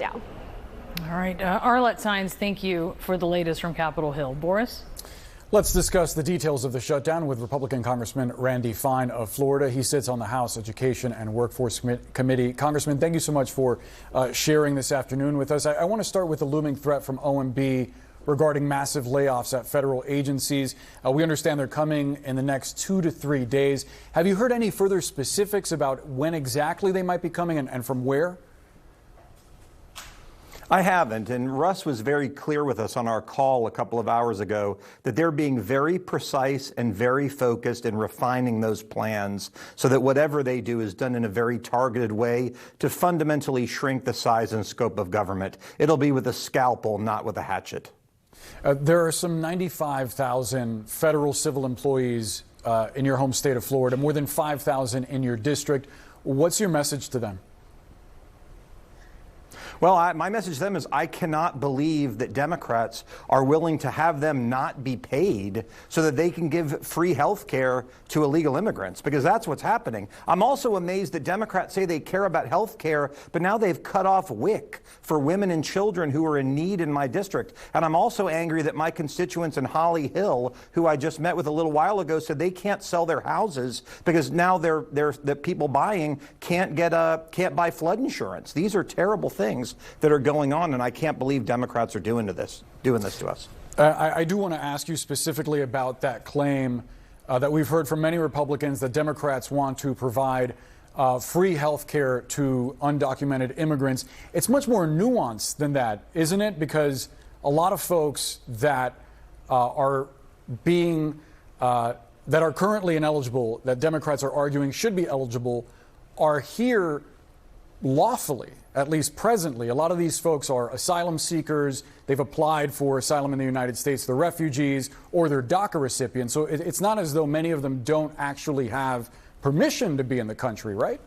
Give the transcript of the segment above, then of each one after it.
shutdown. All right, Arlette Saenz, thank you for the latest from Capitol Hill. Boris? Let's discuss the details of the shutdown with Republican Congressman Randy Fine of Florida. He sits on the House Education and Workforce Committee. Congressman, thank you so much for sharing this afternoon with us. I want to start with the looming threat from OMB regarding massive layoffs at federal agencies. We understand they're coming in the next 2 to 3 days. Have you heard any further specifics about when exactly they might be coming and from where? I haven't, and Russ was very clear with us on our call a couple of hours ago that they're being very precise and very focused in refining those plans so that whatever they do is done in a very targeted way to fundamentally shrink the size and scope of government. It'll be with a scalpel, not with a hatchet. There are some 95,000 federal civil employees in your home state of Florida, more than 5,000 in your district. What's your message to them? Well, my message to them is I cannot believe that Democrats are willing to have them not be paid so that they can give free health care to illegal immigrants, because that's what's happening. I'm also amazed that Democrats say they care about health care, but now they've cut off WIC for women and children who are in need in my district. And I'm also angry that my constituents in Holly Hill, who I just met with a little while ago, said they can't sell their houses because now the people buying can't buy flood insurance. These are terrible things that are going on, and I can't believe Democrats are doing this to us. I do want to ask you specifically about that claim that we've heard from many Republicans that Democrats want to provide free health care to undocumented immigrants. It's much more nuanced than that, isn't it? Because a lot of folks that are currently ineligible, that Democrats are arguing should be eligible, are here lawfully, at least presently. A lot of these folks are asylum seekers. They've applied for asylum in the United States. They're refugees or they're DACA recipients. So it's not as though many of them don't actually have permission to be in the country, right?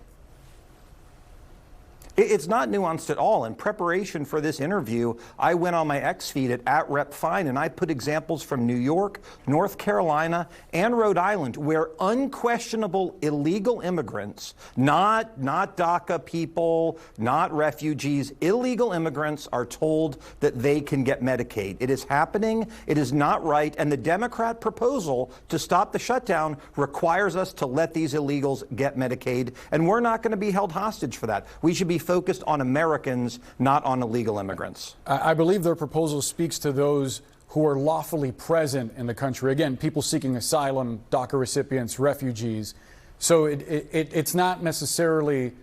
It's not nuanced at all. In preparation for this interview, I went on my X feed at Rep. Fine, and I put examples from New York, North Carolina, and Rhode Island, where unquestionable illegal immigrants, not DACA people, not refugees, illegal immigrants are told that they can get Medicaid. It is happening. It is not right. And the Democrat proposal to stop the shutdown requires us to let these illegals get Medicaid, and we're not going to be held hostage for that. We should be focused on Americans, not on illegal immigrants. I believe their proposal speaks to those who are lawfully present in the country. Again, people seeking asylum, DACA recipients, refugees. So it's not necessarily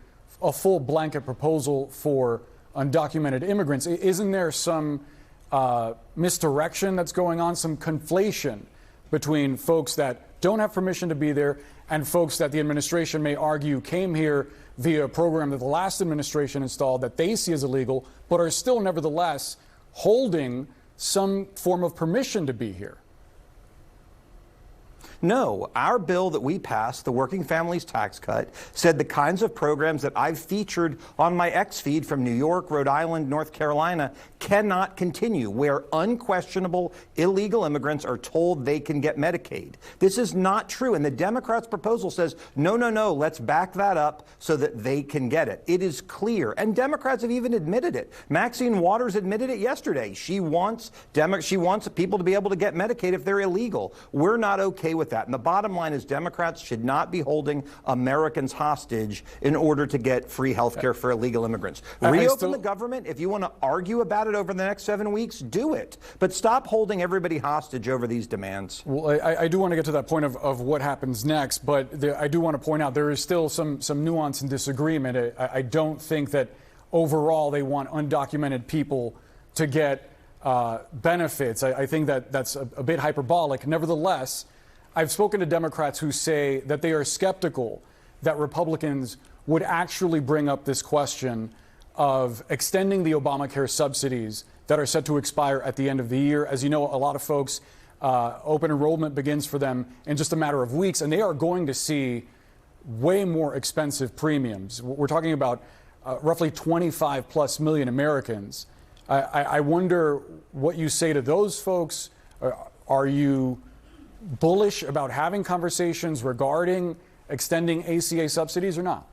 a full blanket proposal for undocumented immigrants. Isn't there some misdirection that's going on, some conflation between folks that don't have permission to be there and folks that the administration may argue came here via a program that the last administration installed that they see as illegal, but are still nevertheless holding some form of permission to be here? No, our bill that we passed, the Working Families Tax Cut, said the kinds of programs that I've featured on my X feed from New York, Rhode Island, North Carolina cannot continue, where unquestionable illegal immigrants are told they can get Medicaid. This is not true. And the Democrats' proposal says, no, let's back that up so that they can get it. It is clear. And Democrats have even admitted it. Maxine Waters admitted it yesterday. She wants people to be able to get Medicaid if they're illegal. We're not okay with that. And the bottom line is Democrats should not be holding Americans hostage in order to get free health care for illegal immigrants. Reopen the government. If you want to argue about it over the next 7 weeks, do it. But stop holding everybody hostage over these demands. Well, I do want to get to that point of what happens next, but I do want to point out there is still some nuance and disagreement. I don't think that overall they want undocumented people to get benefits. I think that that's a bit hyperbolic. Nevertheless, I've spoken to Democrats who say that they are skeptical that Republicans would actually bring up this question of extending the Obamacare subsidies that are set to expire at the end of the year. As you know, a lot of folks, open enrollment begins for them in just a matter of weeks, and they are going to see way more expensive premiums. We're talking about roughly 25+ million Americans. I wonder what you say to those folks. Are you bullish about having conversations regarding extending ACA subsidies or not?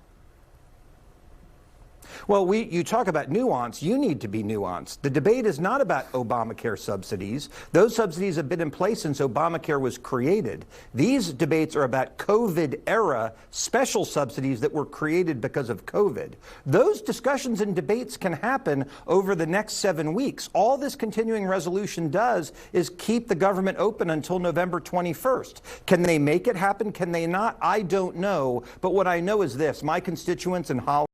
Well, you talk about nuance. You need to be nuanced. The debate is not about Obamacare subsidies. Those subsidies have been in place since Obamacare was created. These debates are about COVID-era special subsidies that were created because of COVID. Those discussions and debates can happen over the next 7 weeks. All this continuing resolution does is keep the government open until November 21st. Can they make it happen? Can they not? I don't know. But what I know is this. My constituents in Holland